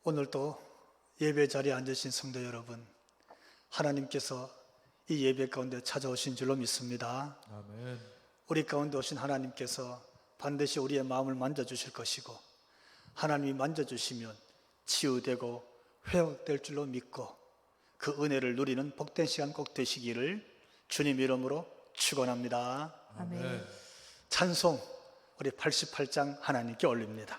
오늘도 예배 자리에 앉으신 성도 여러분, 하나님께서 이 예배 가운데 찾아오신 줄로 믿습니다. 아멘. 우리 가운데 오신 하나님께서 반드시 우리의 마음을 만져주실 것이고, 하나님이 만져주시면 치유되고 회복될 줄로 믿고 그 은혜를 누리는 복된 시간 꼭 되시기를 주님 이름으로 축원합니다. 아멘. 찬송 우리 88장 하나님께 올립니다.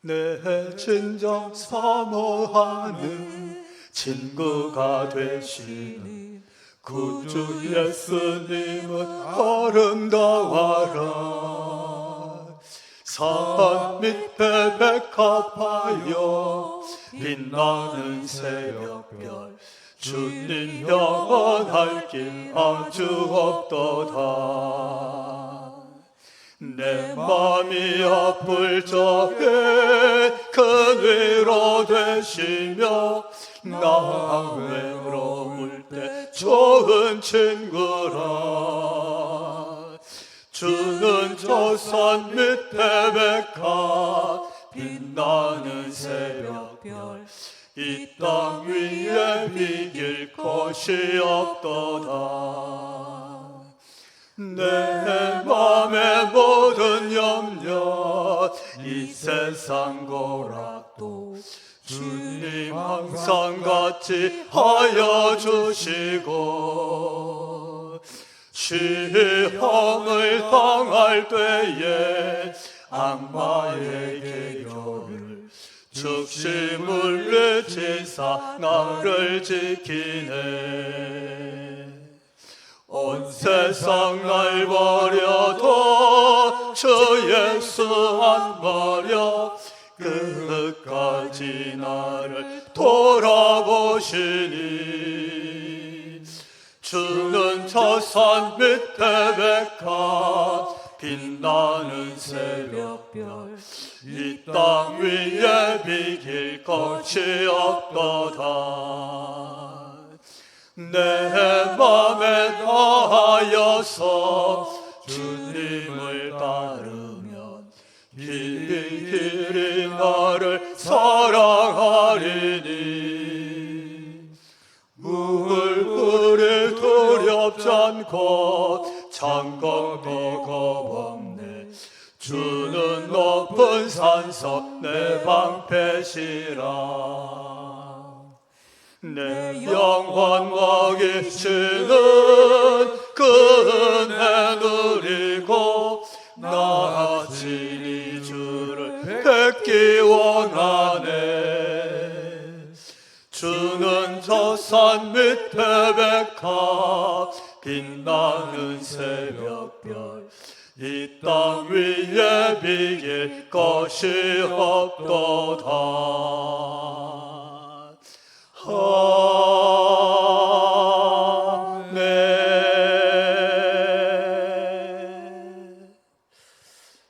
내 진정 사모하는 친구가 되시는 구주 예수님은 아름다워라. 산 밑에 백합하여 빛나는 새벽별, 주님 영원할 길 아주 없도다. 내 맘이 아플 적에 큰 위로 되시며, 나 외로울 때 좋은 친구라. 주는 저 산 밑에 백합 빛나는 새벽별, 이 땅 위에 비길 곳이 없도다. 내 맘의 모든 염려, 이 세상 고락도 주님 항상 같이 하여 주시고, 시험을 당할 때에 악마의 계교를 즉시 물리치사 나를 지키네. 온 세상 날 버려도 주 예수 안 버려 끝까지 나를 돌아보시니. 주는 저 산 밑에 백합 빛나는 새벽별, 이 땅 위에 비길 것이 없도다. 내 맘에 다하여서 주님을 따르면 길이 나를 사랑하리니. 물불이 두렵지 않고 창검도 겁없네. 주는 높은 산석 내 방패시라. 내 영혼 먹이시는 그 은혜 누리고, 나 친히 주를 뵙기 원하네. 주는 저 산 밑에 백합 빛나는 새벽별, 이 땅 위에 비길 것이 없도다. 아멘.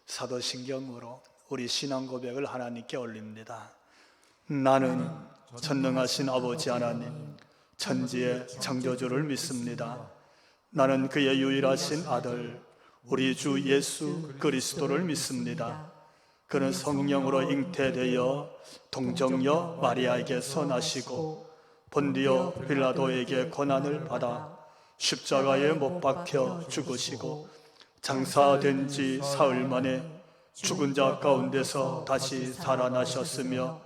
사도신경으로 우리 신앙 고백을 하나님께 올립니다. 나는 전능하신 아버지 하나님, 천지의 창조주를 믿습니다. 나는 그의 유일하신 아들 우리 주 예수 그리스도를 믿습니다. 그는 성령으로 잉태되어 동정녀 마리아에게서 나시고 본디오 빌라도에게 고난을 받아 십자가에 못 박혀 죽으시고, 장사된 지 사흘 만에 죽은 자 가운데서 다시 살아나셨으며,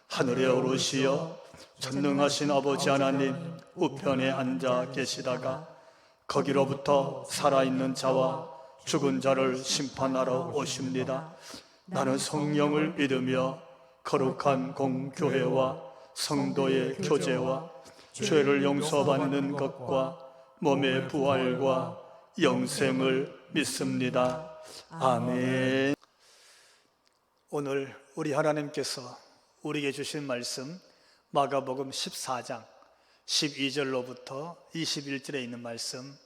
하늘에 오르시어 전능하신 아버지 하나님 우편에 앉아 계시다가 거기로부터 살아있는 자와 죽은 자를 심판하러 오십니다. 나는 성령을 믿으며 거룩한 공교회와 성도의 교제와 죄를 용서받는 것과 몸의 부활과 영생을 믿습니다. 아멘. 오늘 우리 하나님께서 우리에게 주신 말씀, 마가복음 14장 12절로부터 21절에 있는 말씀,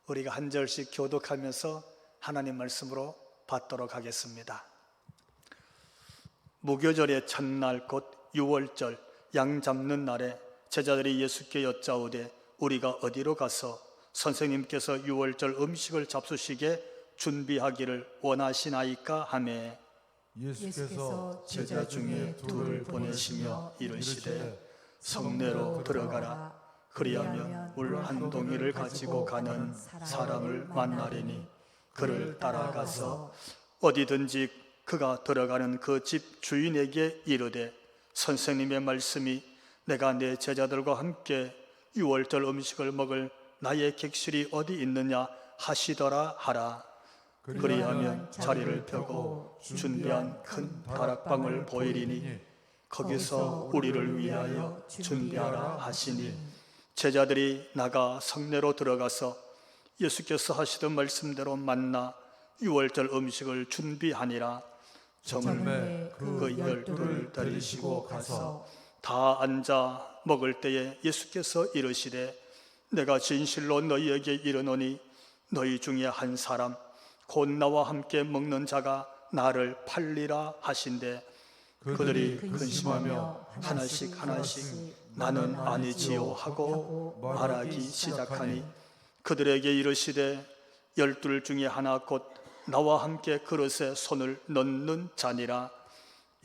우리가 한 절씩 교독하면서 하나님 말씀으로 받도록 하겠습니다. 무교절의 첫날 곧 유월절 양 잡는 날에 제자들이 예수께 여짜오되 우리가 어디로 가서 선생님께서 유월절 음식을 잡수시게 준비하기를 원하시나이까 하매, 예수께서 제자 중에 둘을 보내시며 이르시되 성내로 들어가라. 그리하면 물 한 동이를 가지고 가는 사람을 만나리니 그를 따라가서 어디든지 그가 들어가는 그 집 주인에게 이르되 선생님의 말씀이 내가 내 제자들과 함께 유월절 음식을 먹을 나의 객실이 어디 있느냐 하시더라 하라. 그리하면 자리를 펴고 준비한 큰 다락방을 보이리니 거기서 우리를 위하여 준비하라 하시니 제자들이 나가 성내로 들어가서 예수께서 하시던 말씀대로 만나 유월절 음식을 준비하니라. 저물매 그 12를 데리시고 가서 다 앉아 먹을 때에 예수께서 이르시되 내가 진실로 너희에게 이르노니 너희 중에 한 사람 곧 나와 함께 먹는 자가 나를 팔리라 하신대 그들이 근심하며 하나씩 나는 아니지요 하고 말하기 시작하니 그들에게 이르시되 12 중에 하나 곧 나와 함께 그릇에 손을 넣는 자니라.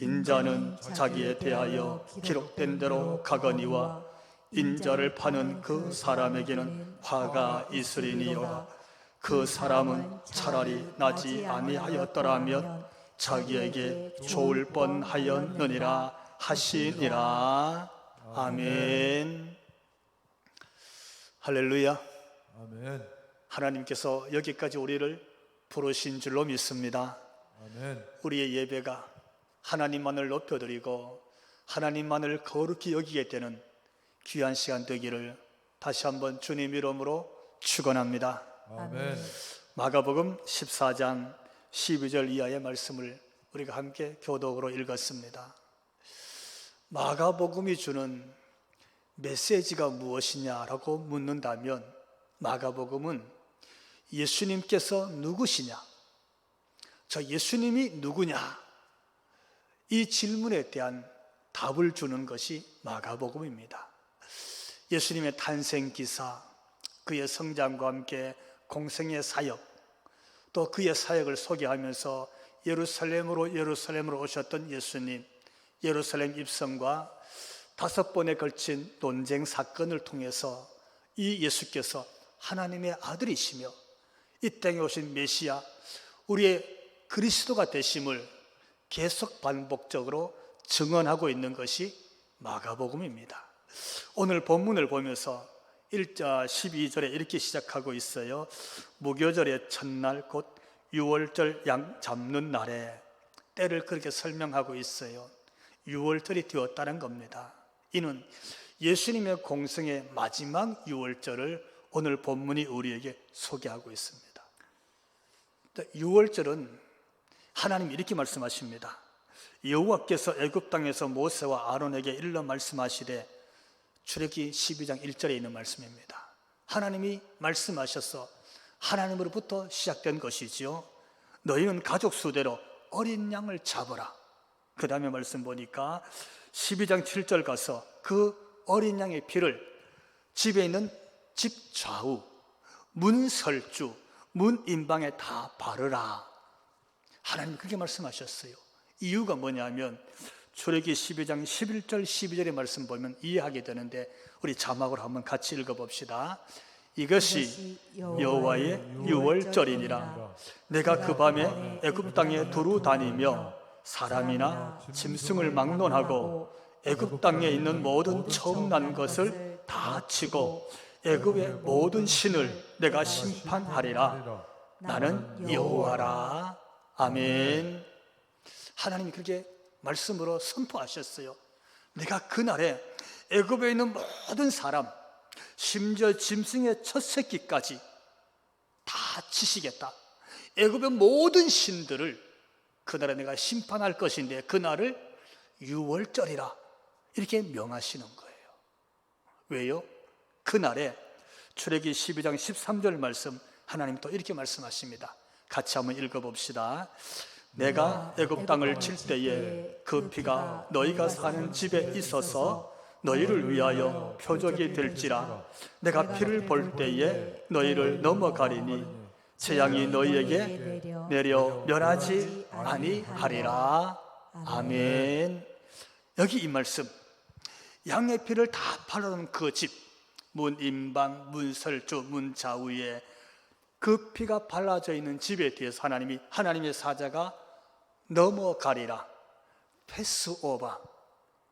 인자는 자기에 대하여 기록된 대로 가거니와 인자를 파는 그 사람에게는 화가 있으리니와 그 사람은 차라리 나지 아니하였더라면 자기에게 좋을 뻔하였느니라 하시니라. 아멘. 할렐루야. 아멘. 하나님께서 여기까지 우리를 부르신 줄로 믿습니다. 아멘. 우리의 예배가 하나님만을 높여드리고 하나님만을 거룩히 여기게 되는 귀한 시간 되기를 다시 한번 주님 이름으로 축원합니다. 아멘. 마가복음 14장 12절 이하의 말씀을 우리가 함께 교독으로 읽었습니다. 마가복음이 주는 메시지가 무엇이냐라고 묻는다면 마가복음은 예수님께서 누구시냐, 저 예수님이 누구냐, 이 질문에 대한 답을 주는 것이 마가복음입니다. 예수님의 탄생 기사, 그의 성장과 함께 공생의 사역, 또 그의 사역을 소개하면서 예루살렘으로 오셨던 예수님, 예루살렘 입성과 5번에 걸친 논쟁 사건을 통해서 이 예수께서 하나님의 아들이시며 이 땅에 오신 메시아, 우리의 그리스도가 되심을 계속 반복적으로 증언하고 있는 것이 마가복음입니다. 오늘 본문을 보면서 1절 12절에 이렇게 시작하고 있어요. 무교절의 첫날 곧 유월절 양 잡는 날에, 때를 그렇게 설명하고 있어요. 유월절이 되었다는 겁니다. 이는 예수님의 공생의 마지막 유월절을 오늘 본문이 우리에게 소개하고 있습니다. 유월절은 하나님이 이렇게 말씀하십니다. 여호와께서 애굽 땅에서 모세와 아론에게 일러 말씀하시되, 출애굽기 12장 1절에 있는 말씀입니다. 하나님이 말씀하셔서 하나님으로부터 시작된 것이지요. 너희는 가족 수대로 어린 양을 잡아라. 그 다음에 말씀 보니까 12장 7절 가서 그 어린 양의 피를 집에 있는 집 좌우, 문 설주, 문 인방에 다 바르라. 하나님 그렇게 말씀하셨어요. 이유가 뭐냐면 출애굽기 12장 11절 12절의 말씀 보면 이해하게 되는데 우리 자막으로 한번 같이 읽어봅시다. 이것이 여호와의 유월절이니라. 내가 그 밤에 애굽 땅에 두루 다니며 사람이나 짐승을 막론하고 애굽 땅에 있는 모든 처음 난 것을 다 치고 애굽의 모든 신을 내가 심판하리라. 나는 여호와라. 아멘. 하나님이 그렇게 말씀으로 선포하셨어요. 내가 그날에 애굽에 있는 모든 사람, 심지어 짐승의 첫 새끼까지 다 치시겠다. 애굽의 모든 신들을 그날에 내가 심판할 것인데 그날을 유월절이라 이렇게 명하시는 거예요. 왜요? 그날에 출애굽기 12장 13절 말씀 하나님 또 이렇게 말씀하십니다. 같이 한번 읽어봅시다. 내가 애굽 땅을 칠 때에 그 피가 너희가 사는 집에 있어서 너희를 위하여 표적이 될지라. 내가 피를 볼 때에 너희를 넘어가리니 재앙이 너희에게 내려 멸하지 아니하리라. 아멘. 여기 이 말씀, 양의 피를 다 발라놓은 그 집, 문인방, 문설주, 문좌우에 그 피가 발라져 있는 집에 대해서 하나님의 사자가 넘어가리라. 패스오버,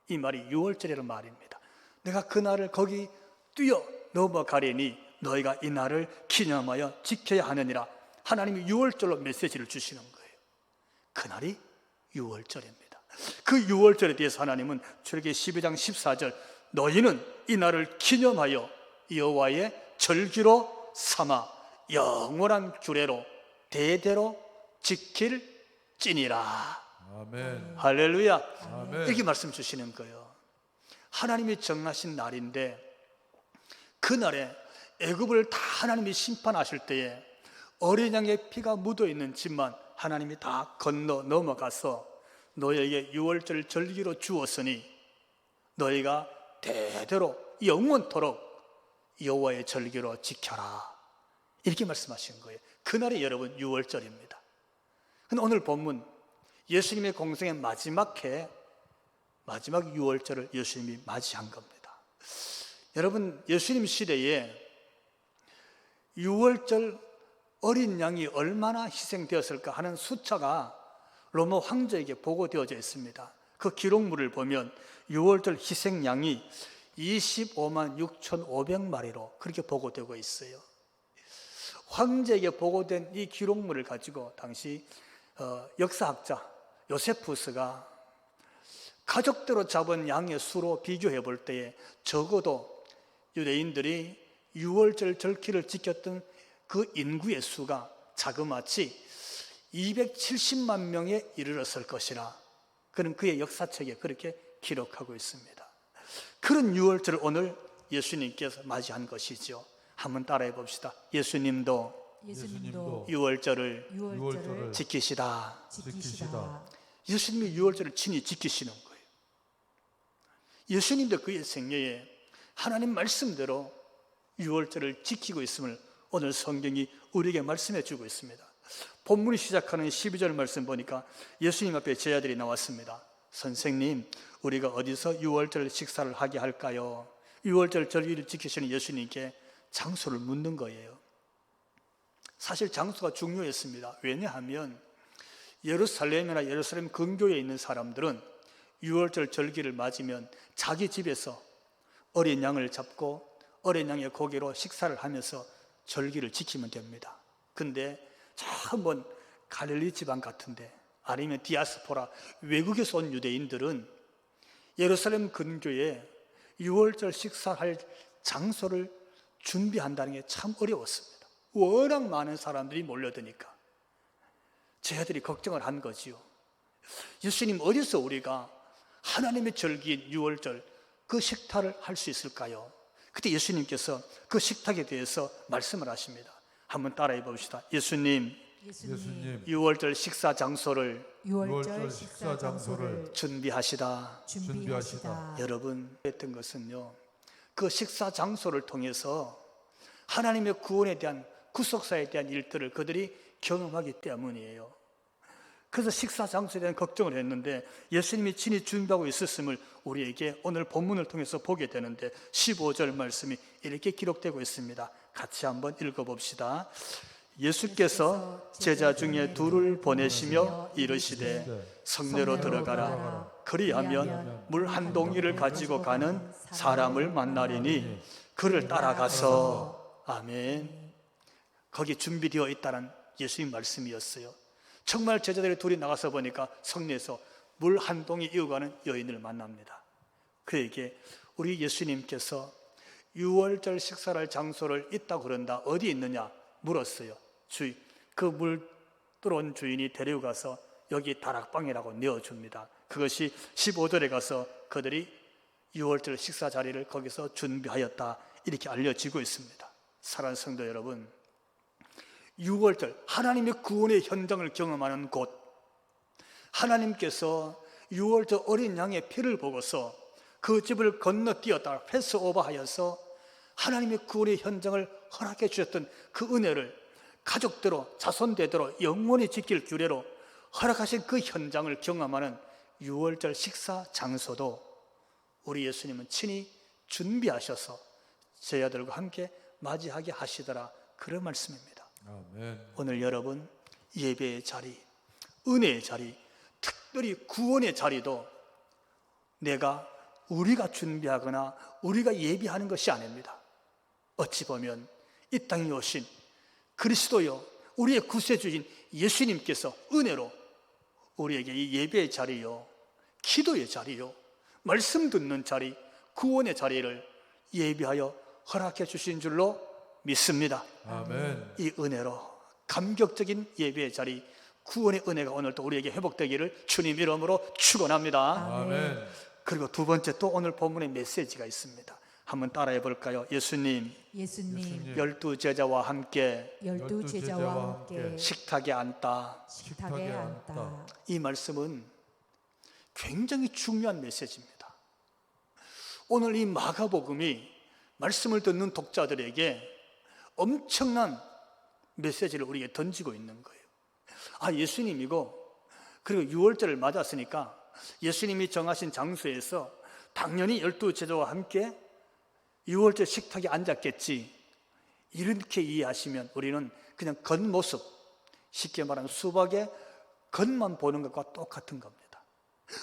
이 말이 6월절이라는 말입니다. 내가 그날을 거기 뛰어 넘어가리니 너희가 이 날을 기념하여 지켜야 하느니라. 하나님이 6월절로 메시지를 주시는 거예요. 그날이 6월절입니다. 그 6월절에 대해서 하나님은 출애굽기 12장 14절, 너희는 이 날을 기념하여 여호와의 절기로 삼아 영원한 규례로 대대로 지킬지니라. 아멘. 할렐루야. 아멘. 이렇게 말씀 주시는 거예요. 하나님이 정하신 날인데, 그날에 애굽을 다 하나님이 심판하실 때에 어린 양의 피가 묻어있는 집만 하나님이 다 건너 넘어가서 너희에게 6월절 절기로 주었으니 너희가 대대로 영원토록 여호와의 절기로 지켜라. 이렇게 말씀하신 거예요. 그날이 여러분 6월절입니다. 근데 오늘 본문, 예수님의 공생의 마지막 해, 마지막 6월절을 예수님이 맞이한 겁니다. 여러분, 예수님 시대에 6월절 어린 양이 얼마나 희생되었을까 하는 숫자가 로마 황제에게 보고되어져 있습니다. 그 기록물을 보면 6월절 희생양이 25만 6,500마리로 그렇게 보고되고 있어요. 황제에게 보고된 이 기록물을 가지고 당시 역사학자 요세푸스가 가족대로 잡은 양의 수로 비교해 볼 때에 적어도 유대인들이 6월절 절기를 지켰던 그 인구의 수가 자그마치 270만 명에 이르렀을 것이라, 그는 그의 역사책에 그렇게 기록하고 있습니다. 그런 6월절을 오늘 예수님께서 맞이한 것이죠. 한번 따라해 봅시다. 예수님도 6월절을 지키시다. 예수님이 6월절을 친히 지키시는 거예요. 예수님도 그의 생애에 하나님 말씀대로 6월절을 지키고 있음을 오늘 성경이 우리에게 말씀해 주고 있습니다. 본문이 시작하는 12절 말씀 보니까 예수님 앞에 제자들이 나왔습니다. 선생님, 우리가 어디서 6월절 식사를 하게 할까요? 6월절 절기를 지키시는 예수님께 장소를 묻는 거예요. 사실 장소가 중요했습니다. 왜냐하면 예루살렘이나 예루살렘 근교에 있는 사람들은 6월절 절기를 맞으면 자기 집에서 어린 양을 잡고 어린 양의 고기로 식사를 하면서 절기를 지키면 됩니다. 근데 저 먼 갈릴리 지방 같은데, 아니면 디아스포라, 외국에서 온 유대인들은 예루살렘 근교에 6월절 식사할 장소를 준비한다는 게 참 어려웠습니다. 워낙 많은 사람들이 몰려드니까 제자들이 걱정을 한 거지요. 예수님, 어디서 우리가 하나님의 절기인 6월절 그 식탁을 할 수 있을까요? 그때 예수님께서 그 식탁에 대해서 말씀을 하십니다. 한번 따라해 봅시다. 예수님 6월절 식사 장소를 준비하시다. 여러분, 했던 것은요, 그 식사 장소를 통해서 하나님의 구원에 대한, 구속사에 대한 일들을 그들이 경험하기 때문이에요. 그래서 식사 장소에 대한 걱정을 했는데 예수님이 친히 준비하고 있었음을 우리에게 오늘 본문을 통해서 보게 되는데 15절 말씀이 이렇게 기록되고 있습니다. 같이 한번 읽어봅시다. 예수께서 제자 중에 둘을 보내시며 이르시되 성내로 들어가라. 그리하면 물 한 동이를 가지고 가는 사람을 만나리니 그를 따라가서. 아멘. 거기 준비되어 있다는 예수님 말씀이었어요. 정말 제자들이 둘이 나가서 보니까 성내에서 물 한 동이 이어가는 여인을 만납니다. 그에게 우리 예수님께서 6월절 식사할 장소를 있다고 그런다. 어디 있느냐 물었어요. 그 물 들어온 주인이 데려가서 여기 다락방이라고 내어줍니다. 그것이 15절에 가서 그들이 6월절 식사 자리를 거기서 준비하였다, 이렇게 알려지고 있습니다. 사랑하는 성도 여러분, 6월절 하나님의 구원의 현장을 경험하는 곳, 하나님께서 6월절 어린 양의 피를 보고서 그 집을 건너뛰었다, 패스오버하여서 하나님의 구원의 현장을 허락해 주셨던 그 은혜를 가족대로 자손대대로 영원히 지킬 규례로 허락하신 그 현장을 경험하는 유월절 식사 장소도 우리 예수님은 친히 준비하셔서 제자들과 함께 맞이하게 하시더라, 그런 말씀입니다. 아멘. 오늘 여러분 예배의 자리, 은혜의 자리, 특별히 구원의 자리도 우리가 준비하거나 우리가 예비하는 것이 아닙니다. 어찌 보면 이 땅에 오신 그리스도요, 우리의 구세주인 예수님께서 은혜로 우리에게 이 예배의 자리요, 기도의 자리요, 말씀 듣는 자리, 구원의 자리를 예비하여 허락해 주신 줄로 믿습니다. 아멘. 이 은혜로 감격적인 예배의 자리, 구원의 은혜가 오늘도 우리에게 회복되기를 주님 이름으로 축원합니다. 아멘. 그리고 두 번째 또 오늘 본문에 메시지가 있습니다. 한번 따라해 볼까요? 예수님 열두 제자와 함께 열두 제자와 함께 식탁에 앉다. 식탁에 앉다. 이 말씀은 굉장히 중요한 메시지입니다. 오늘 이 마가복음이 말씀을 듣는 독자들에게 엄청난 메시지를 우리에게 던지고 있는 거예요. 예수님이고, 그리고 유월절을 맞았으니까 예수님이 정하신 장소에서 당연히 열두 제자와 함께 유월절 식탁에 앉았겠지, 이렇게 이해하시면 우리는 그냥 겉모습, 쉽게 말하면 수박의 겉만 보는 것과 똑같은 겁니다.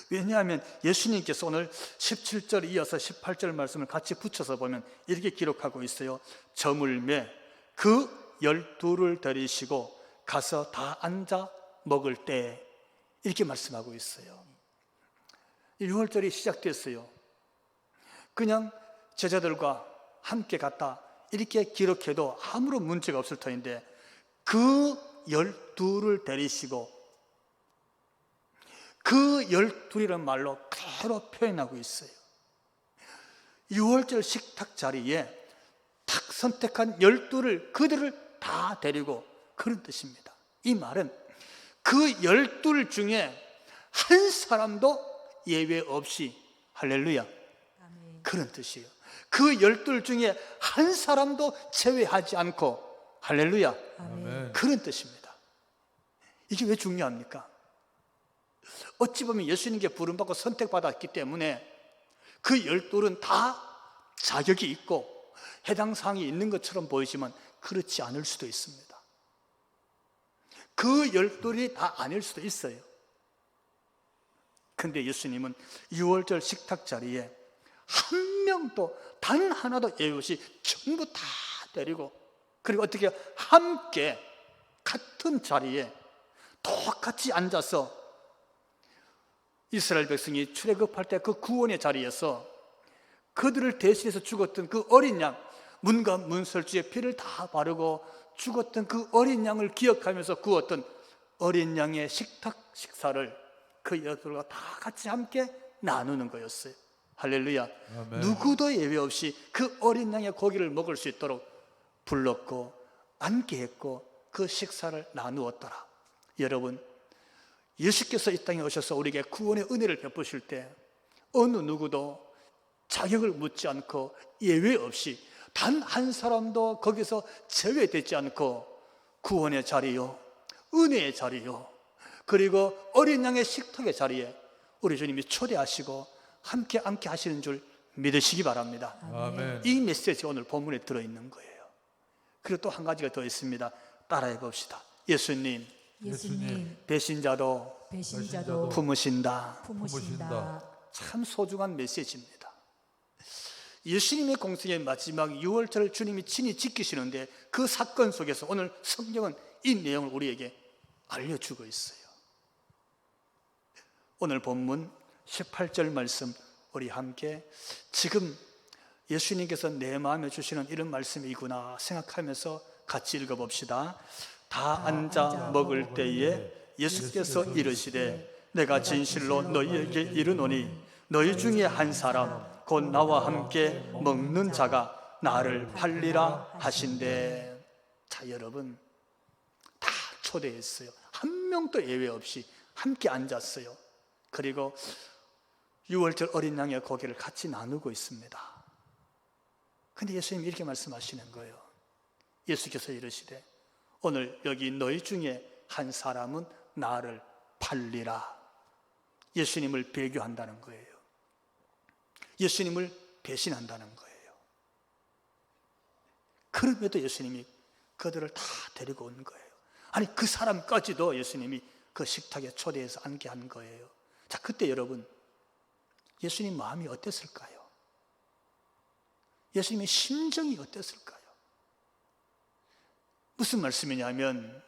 왜냐하면 예수님께서 오늘 17절 이어서 18절 말씀을 같이 붙여서 보면 이렇게 기록하고 있어요. 저물매 그 12를 데리시고 가서 다 앉아 먹을 때, 이렇게 말씀하고 있어요. 유월절이 시작됐어요. 그냥 제자들과 함께 갔다, 이렇게 기록해도 아무런 문제가 없을 터인데 그 12를 데리시고, 그 12이라는 말로 그대로 표현하고 있어요. 유월절 식탁 자리에 딱 선택한 12를, 그들을 다 데리고, 그런 뜻입니다. 이 말은 그 12 중에 한 사람도 예외 없이, 할렐루야, 아멘. 그런 뜻이에요. 그 12 중에 한 사람도 제외하지 않고, 할렐루야, 아멘. 그런 뜻입니다. 이게 왜 중요합니까? 어찌 보면 예수님께 부름받고 선택받았기 때문에 그 12은 다 자격이 있고 해당 사항이 있는 것처럼 보이지만 그렇지 않을 수도 있습니다. 그 12이 다 아닐 수도 있어요. 근데 예수님은 유월절 식탁 자리에 한 명도, 단 하나도 예외 없이 전부 다 데리고, 그리고 어떻게 함께 같은 자리에 똑같이 앉아서 이스라엘 백성이 출애굽할 때 그 구원의 자리에서 그들을 대신해서 죽었던 그 어린 양, 문과 문설주의 피를 다 바르고 죽었던 그 어린 양을 기억하면서 구웠던 어린 양의 식사를 그 여들과 다 같이 함께 나누는 거였어요. 할렐루야. 아멘. 누구도 예외 없이 그 어린 양의 고기를 먹을 수 있도록 불렀고 앉게 했고 그 식사를 나누었더라. 여러분, 예수께서 이 땅에 오셔서 우리에게 구원의 은혜를 베푸실 때 어느 누구도 자격을 묻지 않고 예외 없이 단 한 사람도 거기서 제외되지 않고 구원의 자리요, 은혜의 자리요, 그리고 어린 양의 식탁의 자리에 우리 주님이 초대하시고 함께 앉게 하시는 줄 믿으시기 바랍니다. 아멘. 이 메시지가 오늘 본문에 들어있는 거예요. 그리고 또 한 가지가 더 있습니다. 따라해 봅시다. 예수님 배신자도 품으신다. 참 소중한 메시지입니다. 예수님의 공생의 마지막 유월절을 주님이 친히 지키시는데 그 사건 속에서 오늘 성경은 이 내용을 우리에게 알려주고 있어요. 오늘 본문 18절 말씀 우리 함께 지금 예수님께서 내 마음에 주시는 이런 말씀이구나 생각하면서 같이 읽어봅시다. 다 앉아 먹을 때에 예수께서 이르시되 내가 진실로 너희에게 이르노니 너희 중에 한 사람 곧 나와 함께 먹는 자가 나를 팔리라 하신대. 자, 여러분 다 초대했어요. 한 명도 예외 없이 함께 앉았어요. 그리고 유월절 어린 양의 고기를 같이 나누고 있습니다. 근데 예수님이 이렇게 말씀하시는 거예요. 예수께서 이르시되 오늘 여기 너희 중에 한 사람은 나를 팔리라. 예수님을 배교한다는 거예요. 예수님을 배신한다는 거예요. 그럼에도 예수님이 그들을 다 데리고 온 거예요. 아니, 그 사람까지도 예수님이 그 식탁에 초대해서 앉게 한 거예요. 자, 그때 여러분, 예수님 마음이 어땠을까요? 예수님의 심정이 어땠을까요? 무슨 말씀이냐면,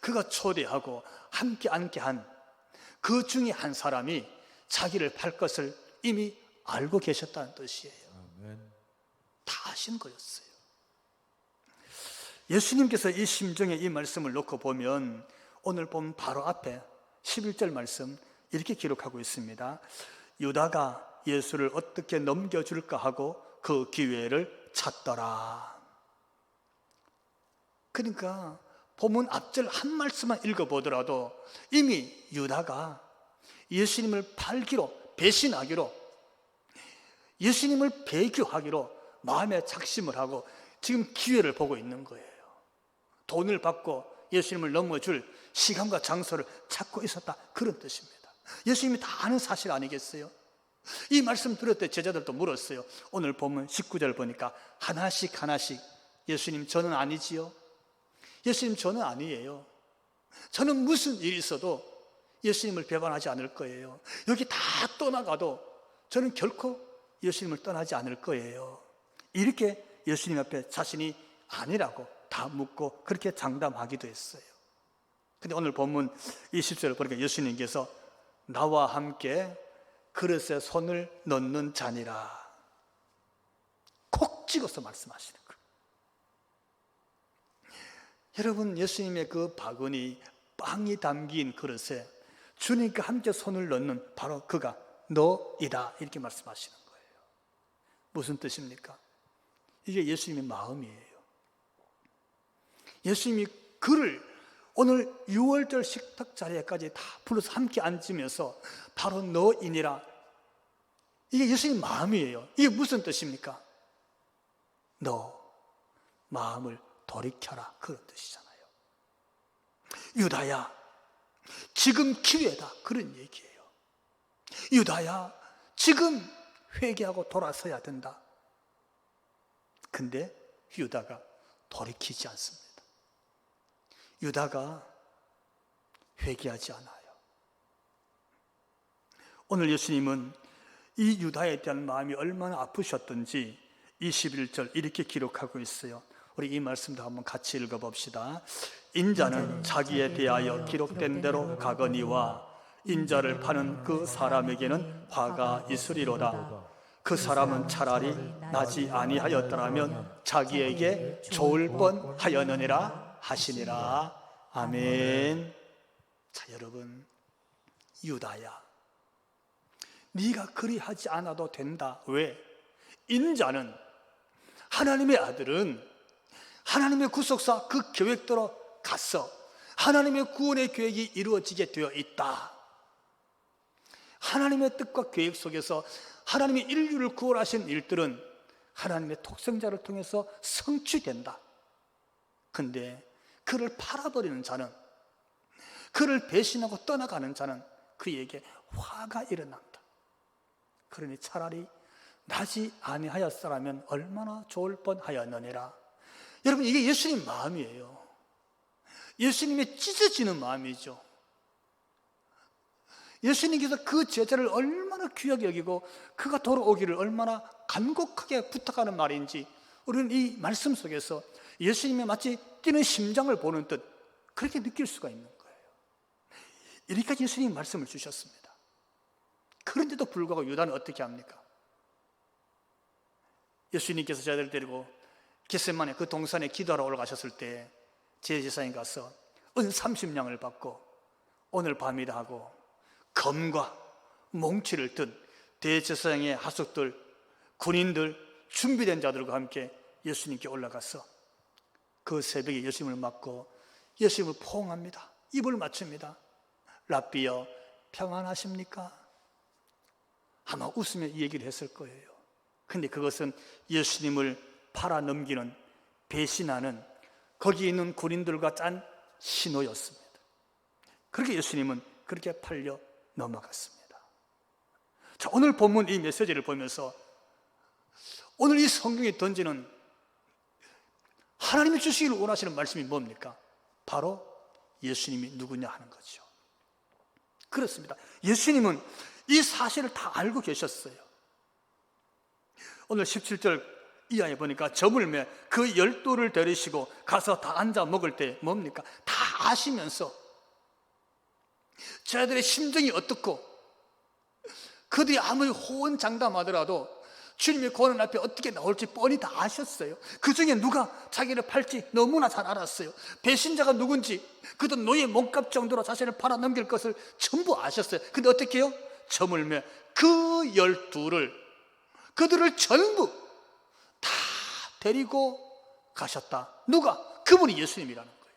그가 초대하고 함께 앉게 한 그 중에 한 사람이 자기를 팔 것을 이미 알고 계셨다는 뜻이에요. 아멘. 다 아신 거였어요. 예수님께서 이 심정에 이 말씀을 놓고 보면 오늘 보면 바로 앞에 11절 말씀 이렇게 기록하고 있습니다. 유다가 예수를 어떻게 넘겨줄까 하고 그 기회를 찾더라. 그러니까 본문 앞절 한 말씀만 읽어보더라도 이미 유다가 예수님을 팔기로, 배신하기로, 예수님을 배교하기로 마음에 작심을 하고 지금 기회를 보고 있는 거예요. 돈을 받고 예수님을 넘어줄 시간과 장소를 찾고 있었다, 그런 뜻입니다. 예수님이 다 아는 사실 아니겠어요? 이 말씀 들을 때 제자들도 물었어요. 오늘 보면 19절 보니까 하나씩 예수님 저는 아니지요? 예수님 저는 아니에요. 저는 무슨 일이 있어도 예수님을 배반하지 않을 거예요. 여기 다 떠나가도 저는 결코 예수님을 떠나지 않을 거예요. 이렇게 예수님 앞에 자신이 아니라고 다 묻고 그렇게 장담하기도 했어요. 근데 오늘 본문 20절을 보니까 예수님께서 나와 함께 그릇에 손을 넣는 자니라 콕 찍어서 말씀하시는 거예요. 여러분, 예수님의 그 바구니, 빵이 담긴 그릇에 주님과 함께 손을 넣는 바로 그가 너이다, 이렇게 말씀하시는 거예요. 무슨 뜻입니까? 이게 예수님의 마음이에요. 예수님이 그를 오늘 6월절 식탁 자리에까지 다 불러서 함께 앉으면서 바로 너이니라, 이게 예수님 마음이에요. 이게 무슨 뜻입니까? 너 마음을 돌이켜라, 그런 뜻이잖아요. 유다야, 지금 기회다, 그런 얘기예요. 유다야, 지금 회개하고 돌아서야 된다. 근데 유다가 돌이키지 않습니다. 유다가 회개하지 않아요. 오늘 예수님은 이 유다에 대한 마음이 얼마나 아프셨던지 21절 이렇게 기록하고 있어요. 우리 이 말씀도 한번 같이 읽어봅시다. 인자는 자기에 대하여 기록된 대로 가거니와 인자를 파는 그 사람에게는 화가 있으리로다. 그 사람은 차라리 나지 아니하였더라면 자기에게 좋을 뻔하였느니라 하시니라. 아멘. 자, 여러분, 유다야, 네가 그리하지 않아도 된다. 왜? 인자는, 하나님의 아들은 하나님의 구속사 그 계획대로 갔어. 하나님의 구원의 계획이 이루어지게 되어 있다. 하나님의 뜻과 계획 속에서 하나님이 인류를 구원하신 일들은 하나님의 독생자를 통해서 성취된다. 근데 그를 팔아버리는 자는, 그를 배신하고 떠나가는 자는 그에게 화가 일어난다. 그러니 차라리 나지 아니하였더라면 얼마나 좋을 뻔하였느니라. 여러분, 이게 예수님 마음이에요. 예수님의 찢어지는 마음이죠. 예수님께서 그 제자를 얼마나 귀하게 여기고 그가 돌아오기를 얼마나 간곡하게 부탁하는 말인지 우리는 이 말씀 속에서 예수님의 마치 뛰는 심장을 보는 듯 그렇게 느낄 수가 있는 거예요. 이렇게까지 예수님이 말씀을 주셨습니다. 그런데도 불구하고 유다는 어떻게 합니까? 예수님께서 제자들을 데리고 겟세마네 그 동산에 기도하러 올라가셨을 때 제사장이 가서 은 30냥을 받고 오늘 밤이다 하고 검과 몽치를 든 대제사장의 하숙들, 군인들, 준비된 자들과 함께 예수님께 올라가서 그 새벽에 예수님을 맞고 예수님을 포옹합니다. 입을 맞춥니다. 랍비여, 평안하십니까? 아마 웃으며 이 얘기를 했을 거예요. 근데 그것은 예수님을 팔아 넘기는, 배신하는 거기 있는 군인들과 짠 신호였습니다. 그렇게 예수님은 그렇게 팔려 넘어갔습니다. 자, 오늘 본문 이 메시지를 보면서 오늘 이 성경이 던지는 하나님이 주시기를 원하시는 말씀이 뭡니까? 바로 예수님이 누구냐 하는 거죠. 그렇습니다. 예수님은 이 사실을 다 알고 계셨어요. 오늘 17절 이하에 보니까 점을 매 그 12를 데리시고 가서 다 앉아 먹을 때 뭡니까? 다 아시면서 저희들의 심정이 어떻고 그들이 아무리 호언장담하더라도 주님의 고난 앞에 어떻게 나올지 뻔히 다 아셨어요. 그 중에 누가 자기를 팔지 너무나 잘 알았어요. 배신자가 누군지, 그도 노예 몸값 정도로 자신을 팔아넘길 것을 전부 아셨어요. 근데 어떻게 해요? 점을 매 그 12를 그들을 전부 다 데리고 가셨다. 누가? 그분이 예수님이라는 거예요.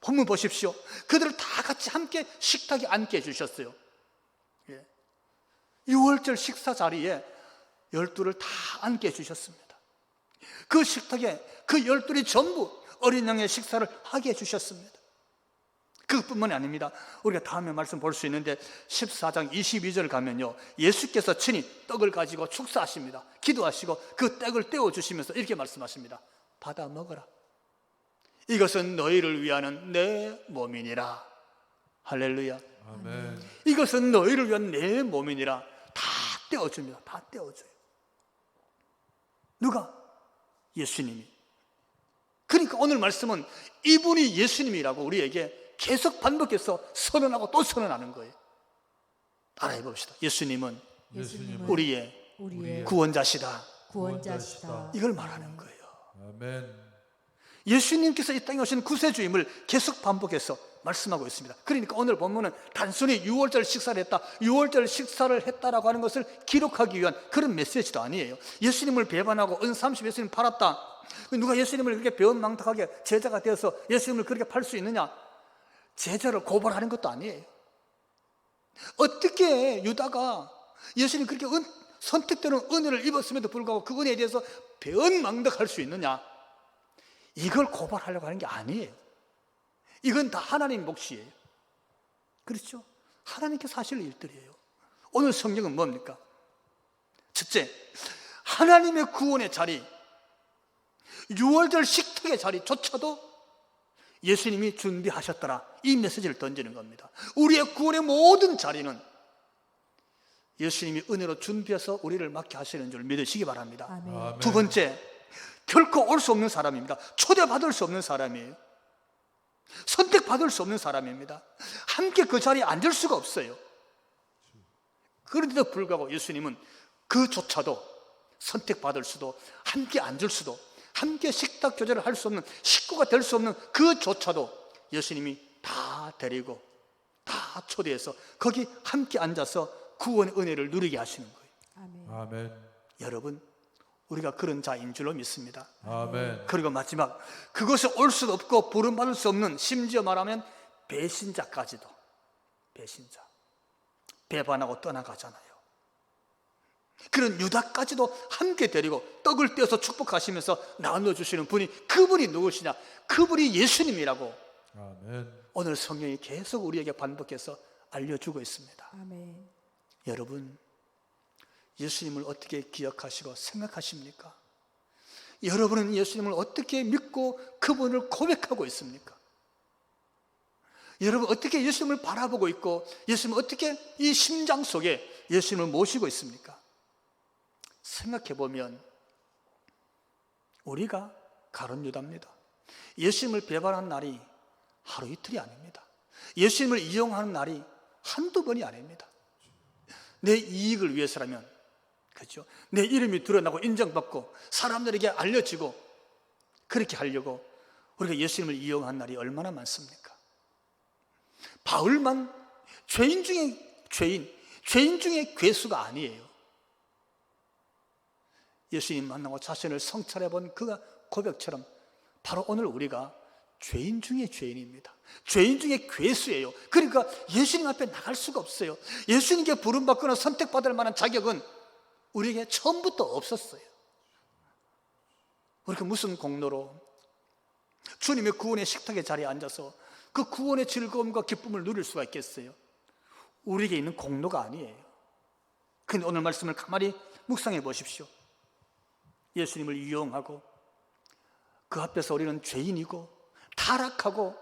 본문 보십시오. 그들을 다 같이 함께 식탁에 앉게 해주셨어요. 6월절 식사 자리에 12를 다 앉게 해주셨습니다. 그 식탁에 그 12이 전부 어린 양의 식사를 하게 해주셨습니다. 그것뿐만이 아닙니다. 우리가 다음에 말씀 볼 수 있는데 14장 22절 가면요, 예수께서 친히 떡을 가지고 축사하십니다. 기도하시고 그 떡을 떼어주시면서 이렇게 말씀하십니다. 받아 먹어라. 이것은 너희를 위하는 내 몸이니라. 할렐루야. 아멘. 이것은 너희를 위한 내 몸이니라. 다 떼어줍니다. 다 떼어줘요. 누가? 예수님이. 그러니까 오늘 말씀은 이분이 예수님이라고 우리에게 계속 반복해서 선언하고 또 선언하는 거예요. 따라해 봅시다. 예수님은 우리의 구원자시다. 구원자시다. 이걸 말하는 거예요. 아멘. 예수님께서 이 땅에 오신 구세주임을 계속 반복해서 말씀하고 있습니다. 그러니까 오늘 본문은 단순히 6월절 식사를 했다, 6월절 식사를 했다라고 하는 것을 기록하기 위한 그런 메시지도 아니에요. 예수님을 배반하고 은 30 예수님 팔았다. 누가 예수님을 그렇게 배은망덕하게 제자가 되어서 예수님을 그렇게 팔 수 있느냐? 제자를 고발하는 것도 아니에요. 어떻게 유다가 예수님 그렇게 선택되는 은혜를 입었음에도 불구하고 그 은혜에 대해서 배은망덕할 수 있느냐? 이걸 고발하려고 하는 게 아니에요. 이건 다 하나님 몫이에요. 그렇죠? 하나님께서 하실 일들이에요. 오늘 성경은 뭡니까? 첫째, 하나님의 구원의 자리, 6월절 식탁의 자리조차도 예수님이 준비하셨더라. 이 메시지를 던지는 겁니다. 우리의 구원의 모든 자리는 예수님이 은혜로 준비해서 우리를 맡게 하시는 줄 믿으시기 바랍니다. 아멘. 두 번째, 결코 올 수 없는 사람입니다. 초대받을 수 없는 사람이에요. 선택받을 수 없는 사람입니다. 함께 그 자리에 앉을 수가 없어요. 그런데도 불구하고 예수님은 그조차도 선택받을 수도, 함께 앉을 수도, 함께 식탁 교제를 할 수 없는, 식구가 될 수 없는 그조차도 예수님이 다 데리고 다 초대해서 거기 함께 앉아서 구원의 은혜를 누리게 하시는 거예요. 아멘. 아멘. 여러분, 우리가 그런 자인 줄로 믿습니다. 아멘. 그리고 마지막, 그것에 올 수도 없고 부름받을 수 없는, 심지어 말하면 배신자까지도, 배신자, 배반하고 떠나가잖아요. 그런 유다까지도 함께 데리고 떡을 떼어서 축복하시면서 나눠주시는 분이, 그분이 누구시냐? 그분이 예수님이라고 아멘. 오늘 성경이 계속 우리에게 반복해서 알려주고 있습니다. 아멘. 여러분, 예수님을 어떻게 기억하시고 생각하십니까? 여러분은 예수님을 어떻게 믿고 그분을 고백하고 있습니까? 여러분 어떻게 예수님을 바라보고 있고 예수님을 어떻게 이 심장 속에 예수님을 모시고 있습니까? 생각해 보면 우리가 가룟 유다입니다. 예수님을 배반한 날이 하루 이틀이 아닙니다. 예수님을 이용하는 날이 한두 번이 아닙니다. 내 이익을 위해서라면, 그렇죠? 내 이름이 드러나고 인정받고 사람들에게 알려지고 그렇게 하려고 우리가 예수님을 이용한 날이 얼마나 많습니까? 바울만 죄인 중에 죄인 중에 괴수가 아니에요. 예수님 만나고 자신을 성찰해 본 그 고백처럼 바로 오늘 우리가 죄인 중에 죄인입니다. 죄인 중에 괴수예요. 그러니까 예수님 앞에 나갈 수가 없어요. 예수님께 부름받거나 선택받을 만한 자격은 우리에게 처음부터 없었어요. 우리가 무슨 공로로, 주님의 구원의 식탁의 자리에 앉아서 그 구원의 즐거움과 기쁨을 누릴 수가 있겠어요? 우리에게 있는 공로가 아니에요. 근데 오늘 말씀을 가만히 묵상해 보십시오. 예수님을 이용하고 그 앞에서 우리는 죄인이고 타락하고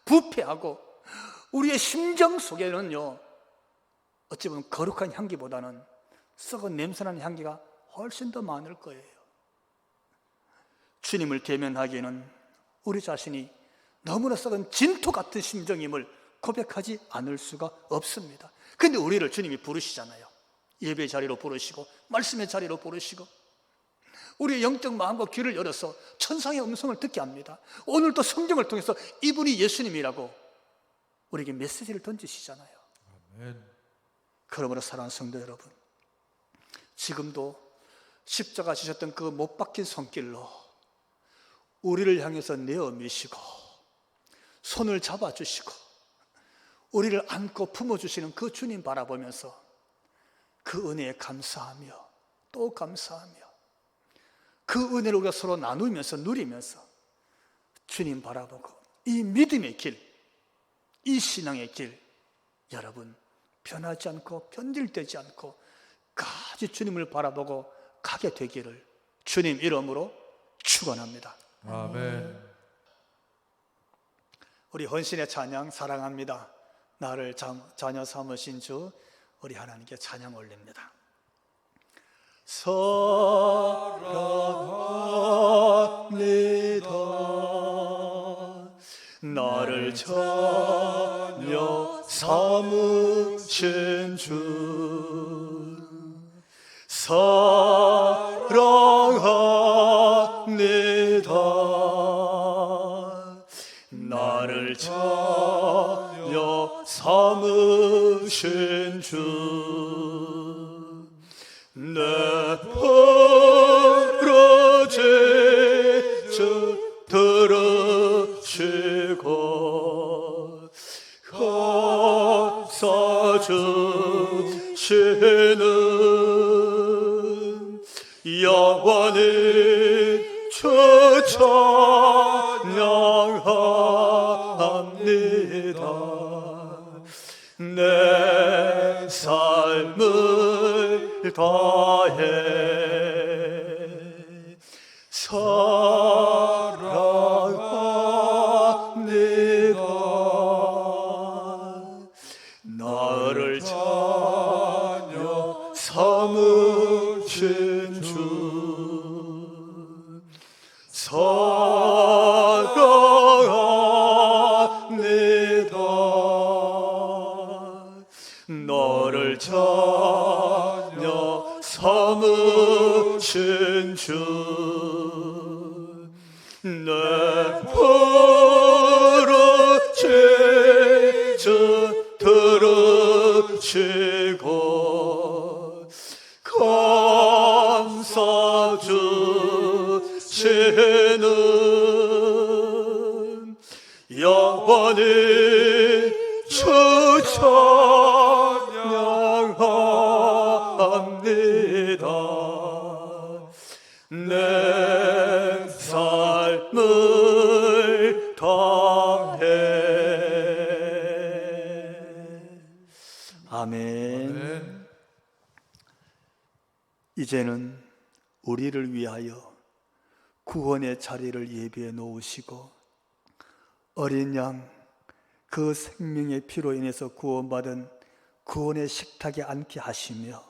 부패하고 우리의 심정 속에는요, 어찌 보면 거룩한 향기보다는 썩은 냄새나는 향기가 훨씬 더 많을 거예요. 주님을 대면하기에는 우리 자신이 너무나 썩은 진토 같은 심정임을 고백하지 않을 수가 없습니다. 그런데 우리를 주님이 부르시잖아요. 예배 자리로 부르시고 말씀의 자리로 부르시고 우리의 영적 마음과 귀를 열어서 천상의 음성을 듣게 합니다. 오늘도 성경을 통해서 이분이 예수님이라고 우리에게 메시지를 던지시잖아요. 아멘. 그러므로 사랑하는 성도 여러분, 지금도 십자가 지셨던 그 못 박힌 손길로 우리를 향해서 내어 미시고 손을 잡아주시고 우리를 안고 품어주시는 그 주님 바라보면서 그 은혜에 감사하며 또 감사하며 그 은혜를 우리가 서로 나누면서 누리면서 주님 바라보고 이 믿음의 길, 이 신앙의 길, 여러분 변하지 않고 변질되지 않고 까지 주님을 바라보고 가게 되기를 주님 이름으로 축원합니다. 아멘. 우리 헌신의 찬양 사랑합니다. 나를 자녀 삼으신 주 우리 하나님께 찬양 올립니다. 사랑합니다. 나를 자녀 삼으신 주 사랑합니다. 나를 자녀 삼으신 주 내 부르짖음 들으시고 감싸주시는 영원히 주 찬양합니다. 내 삶을 다해 사랑합니다. 나를 자녀 삼으신 주 사랑합니다. 너를 자녀 삼으신 주 내 부르짖음 들으시고 감싸주시는 영원히 주 찬양합니다. 내 삶을 다해. 아멘. 아멘. 이제는 우리를 위하여 구원의 자리를 예비해 놓으시고 어린 양 그 생명의 피로 인해서 구원받은 구원의 식탁에 앉게 하시며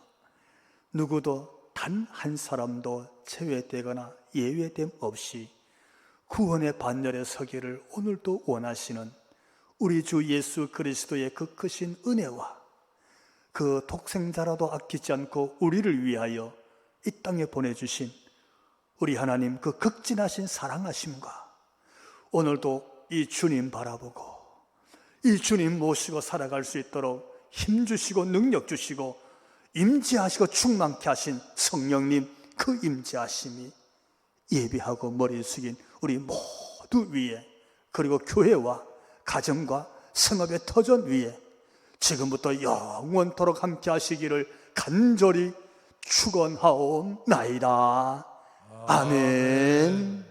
누구도 단 한 사람도 제외되거나 예외됨 없이 구원의 반열에 서기를 오늘도 원하시는 우리 주 예수 그리스도의 그 크신 은혜와 그 독생자라도 아끼지 않고 우리를 위하여 이 땅에 보내주신 우리 하나님 그 극진하신 사랑하심과 오늘도 이 주님 바라보고 이 주님 모시고 살아갈 수 있도록 힘주시고 능력 주시고 임재하시고 충만케 하신 성령님 그 임재하심이 예비하고 머리 숙인 우리 모두 위에 그리고 교회와 가정과 성업의 터전 위에 지금부터 영원토록 함께 하시기를 간절히 축원하옵나이다. 아멘.